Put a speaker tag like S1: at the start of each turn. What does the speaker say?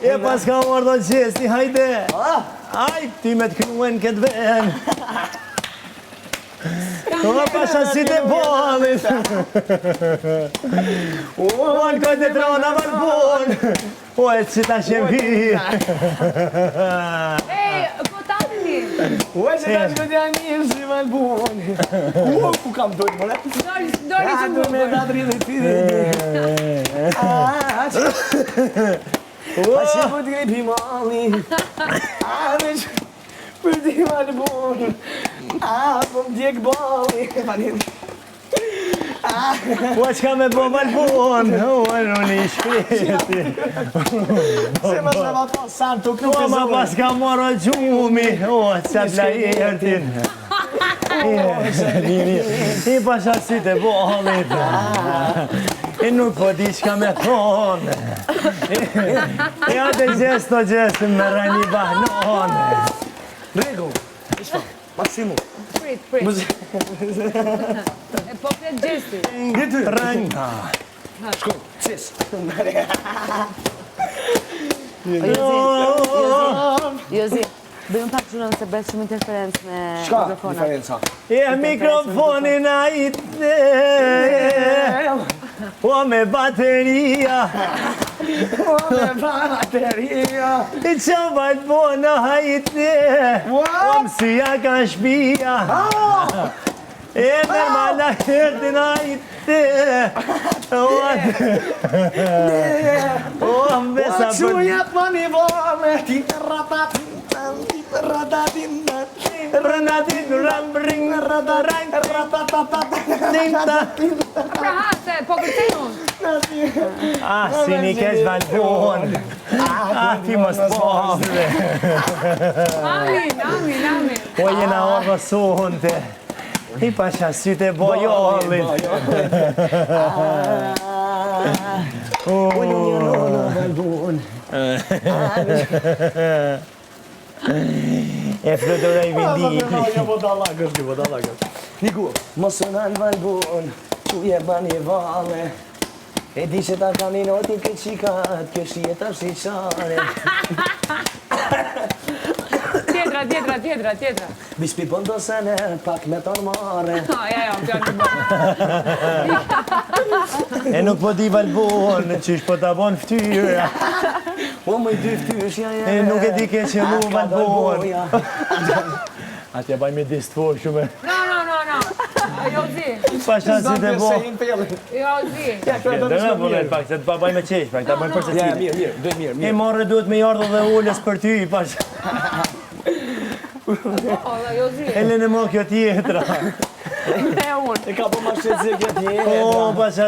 S1: E pas ka ardhë qesi, hajde. Aj, ti me të knuen këtë ven. O, pasha si të bolit. O, në kojtë të trona valbon. O, e që ta shembi.
S2: Ej, ko tani?
S3: O, e që ta shkotja një si valbon. O, ku kam dojnë, mële?
S2: Dori që
S3: Do me da dritë të tiri. A që për të grepi mali. A me që për t'i valbon. A, po më djek bali.
S1: O, që ka me bo valbon. O, në një shpeti.
S3: Se më shëva ta santo këtu
S1: O,
S3: të
S1: ma
S3: zovë.
S1: pas ka morë gjumi. O, që t'la ertin. I pasha si të bolit. I nuk po di që ka me thonë. I atë gjesto gjestë me rëni bahnon.
S3: Rego, ishfa, Maksimo.
S2: Prit. E po këtë gjesti.
S3: Gjetë,
S1: Rënga.
S3: shko, cis.
S2: Jozi, bëjmë pak shunën se bëjmë shumë interferencë me
S3: Shka,
S2: mikrofonat.
S3: diferenca.
S1: E mikrofonin a i te. O me bateria.
S3: O me bateria.
S1: I që valbona a i te. O mësia ka shpia. E nërmala hertin a i te. O më besa
S3: Që
S1: për...
S3: jetë më një vome. Ti të ratatin, ti të ratatin.
S1: Rënatin rambring rëdarajn
S2: Pra ha, se po kërcej unë.
S1: Ah, si një kesh valbon. Ah, ti më s'pove.
S2: Amin.
S1: Po jena orë sonte. I pasha syte bojollit.
S3: O një në valbon.
S1: E fluturoj vindi.
S3: Jo, bodalagës. Niku, mos në në valbon, që je ba një vale. E di që ta ka një noti këtë qikat, kjo shjeta shqare.
S2: Tjetra.
S3: Bishpi pëndo se ne, pak me tonë mare.
S2: Ja, pjanë të bërë.
S1: E nuk po di valbon, qysh po ta bon ftyra.
S3: O më i dy ftyrshja
S1: E nuk e di ke që mu valbon. Atje baj me distvo shume.
S2: No. Jozi.
S1: Pasha syte bo.
S2: Jozi.
S1: Dëna bëllet pak, se të baj me qesh, pak, ta bëjmë për se
S3: Ja,
S1: cili.
S3: mirë.
S1: E marrë duhet me jardë dhe ullës për ty, pasha.
S2: Jozi.
S1: Ele në mo kjo tjetra.
S2: E unë.
S3: E ka po ma shqetëse këtë një.
S1: O, pasha